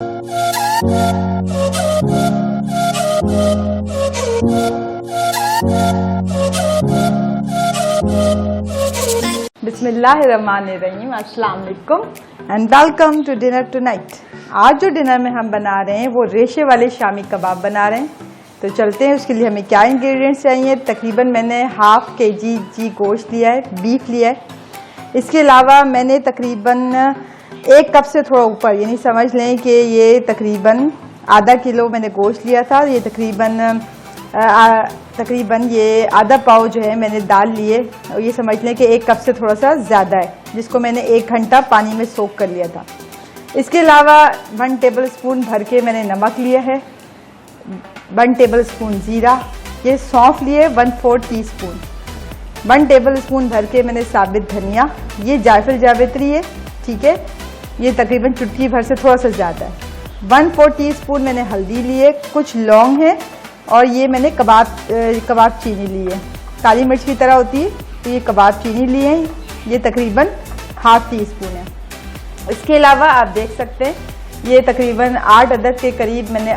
बिस्मिल्लाहिर्रहमानिर्रहीम, अस्सलाम वालेकुम and welcome to dinner tonight. आज जो डिनर में हम बना रहे हैं वो रेशे वाले शामी कबाब बना रहे हैं। तो चलते हैं, उसके लिए हमें क्या इंग्रेडिएंट्स चाहिए। तकरीबन मैंने हाफ kg गोश्त लिया है, बीफ लिया है। इसके अलावा मैंने तकरीबन 1 कप से थोड़ा ऊपर, यानी समझ लें कि ये तकरीबन आधा किलो मैंने गोश्त लिया था। ये तकरीबन ये आधा पाव जो है मैंने दाल लिए, और ये समझ लें कि 1 कप से थोड़ा सा ज़्यादा है, जिसको मैंने 1 घंटा पानी में सोक कर लिया था। इसके अलावा 1 टेबल स्पून भर के मैंने नमक लिया है, 1 टेबल स्पून ज़ीरा, ये सौंफ लिए 1/4 टीस्पून, 1 टेबल स्पून भर के मैंने साबित धनिया, ये जायफल जावित्री है, ठीक है, ये तकरीबन चुटकी भर से थोड़ा सा ज़्यादा है। 1/4 टीस्पून मैंने हल्दी लिए, कुछ लौंग है, और ये मैंने कबाब चीनी ली है, काली मिर्च की तरह होती है, तो ये कबाब चीनी लिए हैं, ये तकरीबन ½ टीस्पून है। इसके अलावा आप देख सकते हैं ये तकरीबन 8 अदद के करीब मैंने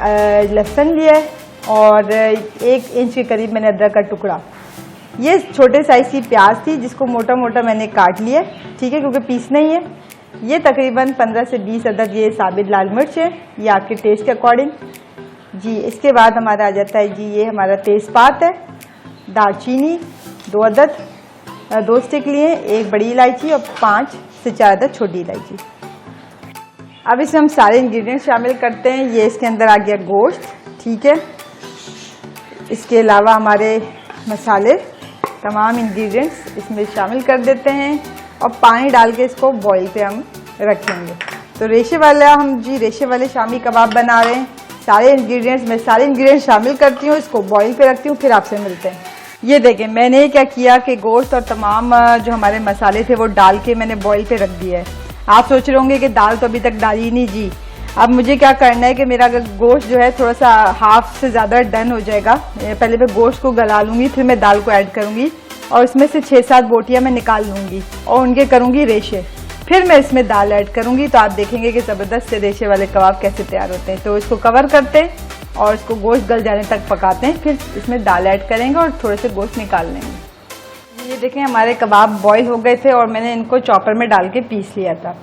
लहसुन लिया है, और 1 इंच के करीब मैंने अदरक का टुकड़ा। ये छोटे साइज़ की प्याज थी, जिसको मोटा मोटा मैंने काट लिया, ठीक है, क्योंकि पीसना ही है। ये तकरीबन 15 से 20 अदद ये साबित लाल मिर्च है, ये आपके टेस्ट के अकॉर्डिंग जी। इसके बाद हमारा आ जाता है जी, ये हमारा तेज़पात है, दालचीनी 2 अदद, 2 स्टिक लिए, 1 बड़ी इलायची और 5 से 4 अदद छोटी इलायची। अब इसमें हम सारे इंग्रेडिएंट्स शामिल करते हैं। ये इसके अंदर आ गया गोश्त, ठीक है। इसके अलावा हमारे मसाले, तमाम इंग्रेडिएंट्स इसमें शामिल कर देते हैं, और पानी डाल के इसको बॉईल पे हम रखेंगे। तो रेशे वाले शामी कबाब बना रहे हैं। सारे इंग्रेडिएंट्स शामिल करती हूँ, इसको बॉईल पे रखती हूँ, फिर आपसे मिलते हैं। ये देखें, मैंने क्या किया कि गोश्त और तमाम जो हमारे मसाले थे वो डाल के मैंने बॉईल पे रख दिया है। आप सोच रहे होंगे कि दाल तो अभी तक डाली नहीं जी। अब मुझे क्या करना है कि मेरा गोश्त जो है थोड़ा सा हाफ से ज़्यादा डन हो जाएगा। पहले मैं गोश्त को गला लूँगी, फिर मैं दाल को ऐड करूँगी, और इसमें से 6-7 बोटियाँ मैं निकाल लूँगी और उनके करूँगी रेशे, फिर मैं इसमें दाल ऐड करूँगी। तो आप देखेंगे कि ज़बरदस्त से रेशे वाले कबाब कैसे तैयार होते हैं। तो इसको कवर करते हैं और इसको गोश्त गल जाने तक पकाते हैं, फिर इसमें दाल ऐड करेंगे और थोड़े से गोश्त निकाल लेंगे। ये देखें, हमारे कबाब बॉईल हो गए थे और मैंने इनको चॉपर में डाल के पीस लिया था,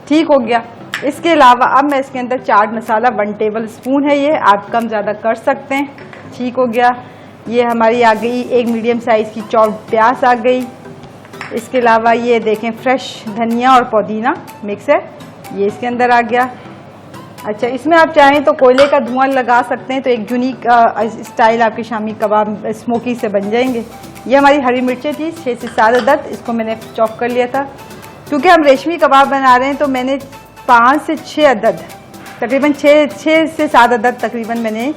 ठीक हो गया। इसके अलावा अब मैं इसके अंदर चाट मसाला 1 टेबल स्पून है, ये आप कम ज़्यादा कर सकते हैं, ठीक हो गया। ये हमारी आ गई 1 मीडियम साइज़ की चॉप्ड प्याज आ गई। इसके अलावा ये देखें, फ्रेश धनिया और पुदीना मिक्स है, ये इसके अंदर आ गया। अच्छा, इसमें आप चाहें तो कोयले का धुआं लगा सकते हैं, तो एक यूनिक स्टाइल आपके शामी कबाब स्मोकी से बन जाएंगे। ये हमारी हरी मिर्चें थी 6 से 7 अदद, इसको मैंने चॉप कर लिया था। क्योंकि हम रेशमी कबाब बना रहे हैं तो मैंने 5 से 6 अदद, तकरीबन 6 से 7 अदद तकरीबन मैंने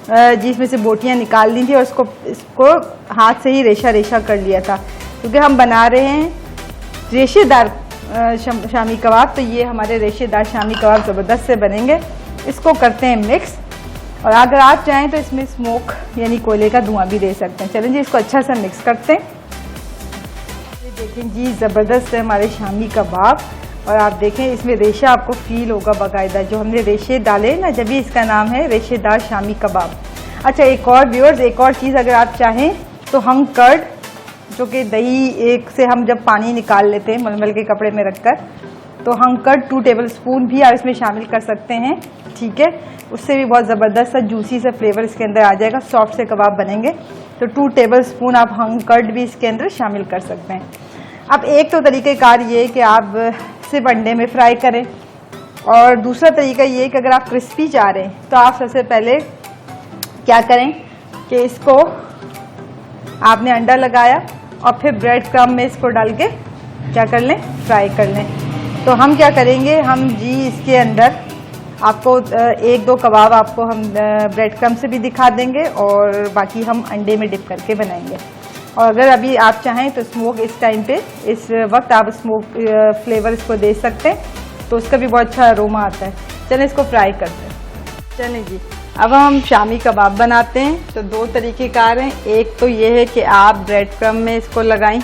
जिसमें से बोटियां निकाल ली थी, और इसको हाथ से ही रेशा कर लिया था, क्योंकि हम बना रहे हैं रेशेदार शामी कबाब। तो ये हमारे रेशेदार शामी कबाब ज़बरदस्त से बनेंगे। इसको करते हैं मिक्स, और अगर आप चाहें तो इसमें स्मोक यानी कोयले का धुआं भी दे सकते हैं। चलें जी, इसको अच्छा सा मिक्स करते हैं। ये देखें जी, ज़बरदस्त है हमारे शामी कबाब, और आप देखें इसमें रेशा आपको फील होगा बाकायदा, जो हमने रेशे डाले ना, जब भी इसका नाम है रेशेदार शामी कबाब। अच्छा, एक और व्यूअर्स, एक और चीज़ अगर आप चाहें तो हम कर्ड, जो कि दही एक से हम जब पानी निकाल लेते हैं मलमल के कपड़े में रखकर, तो हम कर्ड 2 टेबल स्पून भी आप इसमें शामिल कर सकते हैं, ठीक है। उससे भी बहुत ज़बरदस्त सा जूसी सा फ्लेवर इसके अंदर आ जाएगा, सॉफ्ट से कबाब बनेंगे। तो 2 टेबल स्पून आप हम कर्ड भी इसके अंदर शामिल कर सकते हैं। अब एक तो तरीक़ेकार ये कि आप सिर्फ अंडे में फ्राई करें, और दूसरा तरीका ये कि अगर आप क्रिस्पी चाह रहे हैं तो आप सबसे पहले क्या करें कि इसको आपने अंडा लगाया और फिर ब्रेड क्रम्ब में इसको डाल के क्या कर लें, फ्राई कर लें। तो हम क्या करेंगे, हम जी इसके अंदर आपको 1-2 कबाब आपको हम ब्रेड क्रम्ब से भी दिखा देंगे, और बाकी हम अंडे में डिप करके बनाएंगे। और अगर अभी आप चाहें तो स्मोक इस टाइम पे, इस वक्त आप स्मोक फ्लेवर इसको दे सकते हैं, तो उसका भी बहुत अच्छा अरोमा आता है। चलें इसको फ्राई करते हैं। चलें जी, अब हम शामी कबाब बनाते हैं। तो 2 तरीक़ेकार हैं। एक तो ये है कि आप ब्रेड क्रम्ब में इसको लगाएं,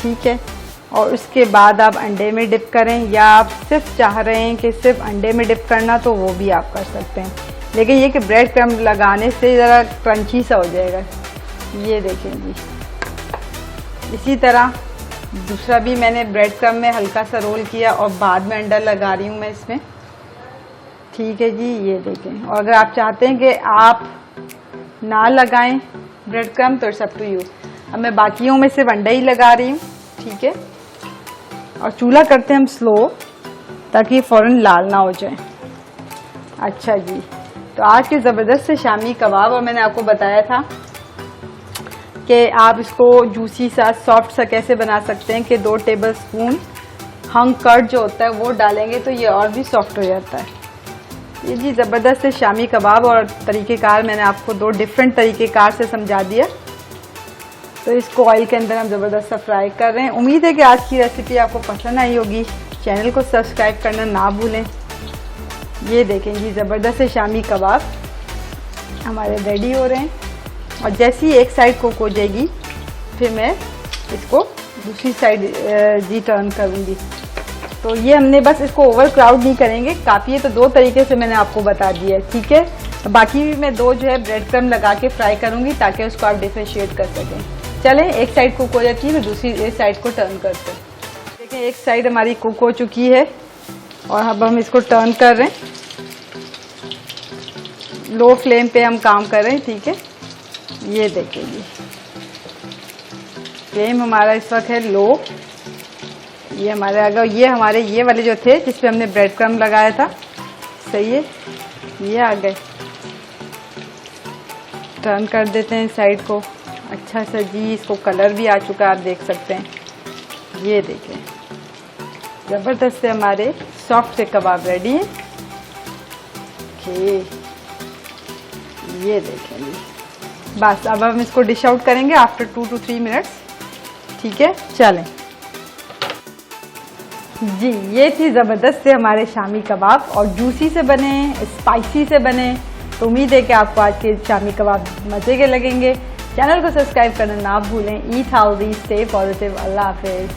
ठीक है, और उसके बाद आप अंडे में डिप करें, या आप सिर्फ चाह रहे हैं कि सिर्फ अंडे में डिप करना तो वो भी आप कर सकते हैं, लेकिन ये कि ब्रेड क्रम्ब लगाने से ज़रा क्रंची सा हो जाएगा। ये देखें जी, इसी तरह दूसरा भी मैंने ब्रेड क्रम्ब में हल्का सा रोल किया और बाद में अंडा लगा रही हूँ मैं इसमें। ठीक है जी, ये देखें। और अगर आप चाहते हैं कि आप ना लगाएं ब्रेड क्रम्ब तो इट्स अप टू यू। अब मैं बाकियों में सिर्फ अंडा ही लगा रही हूँ। ठीक है, और चूल्हा करते हैं हम स्लो, ताकि फ़ौरन लाल ना हो जाए। अच्छा जी, तो आज के ज़बरदस्त से शामी कबाब, और मैंने आपको बताया था कि आप इसको जूसी सा सॉफ्ट सा कैसे बना सकते हैं कि 2 टेबलस्पून हंग कर्ड जो होता है वो डालेंगे तो ये और भी सॉफ्ट हो जाता है। ये जी ज़बरदस्त से शामी कबाब, और तरीक़ेकार मैंने आपको 2 डिफरेंट तरीक़ेकार से समझा दिया। तो इसको ऑयल के अंदर हम ज़बरदस्त सा फ्राई कर रहे हैं। उम्मीद है कि आज की रेसिपी आपको पसंद आई होगी। चैनल को सब्सक्राइब करना ना भूलें। ये देखें जी, ज़बरदस्त से शामी कबाब हमारे रेडी हो रहे हैं, और जैसे ही एक साइड कुक हो जाएगी फिर मैं इसको दूसरी साइड जी टर्न करूँगी। तो ये हमने बस इसको ओवर क्राउड नहीं करेंगे, काफ़ी है। तो 2 तरीके से मैंने आपको बता दिया है। ठीक है, बाकी भी मैं 2 जो है ब्रेड क्रम्ब लगा के फ्राई करूँगी ताकि उसको आप डिफरेंशिएट कर सकें। चलें, एक साइड कुक हो जाती है तो दूसरी साइड को टर्न करते हैं। देखें, एक साइड हमारी कुक हो चुकी है और अब हम इसको टर्न कर रहे हैं। लो फ्लेम पे हम काम कर रहे हैं। ठीक है, ये देखें जी, फ्लेम हमारा इस वक्त है लो। ये हमारे अगर ये वाले जो थे जिस पे हमने ब्रेड क्रम्ब लगाया था, सही है, ये आ गए। टर्न कर देते हैं साइड को। अच्छा सा जी, इसको कलर भी आ चुका है, आप देख सकते हैं। ये देखें, ज़बरदस्त से हमारे सॉफ्ट से कबाब रेडी हैं। ओके, ये देखें जी, बस अब हम इसको डिश आउट करेंगे आफ्टर 2 to 3 मिनट्स। ठीक है, चलें जी। ये थी ज़बरदस्त से हमारे शामी कबाब, और जूसी से बने, स्पाइसी से बने। तो उम्मीद है कि आपको आज के शामी कबाब मज़े के लगेंगे। चैनल को सब्सक्राइब करना ना भूलें। Eat healthy, stay positive. अल्लाह हाफिज़।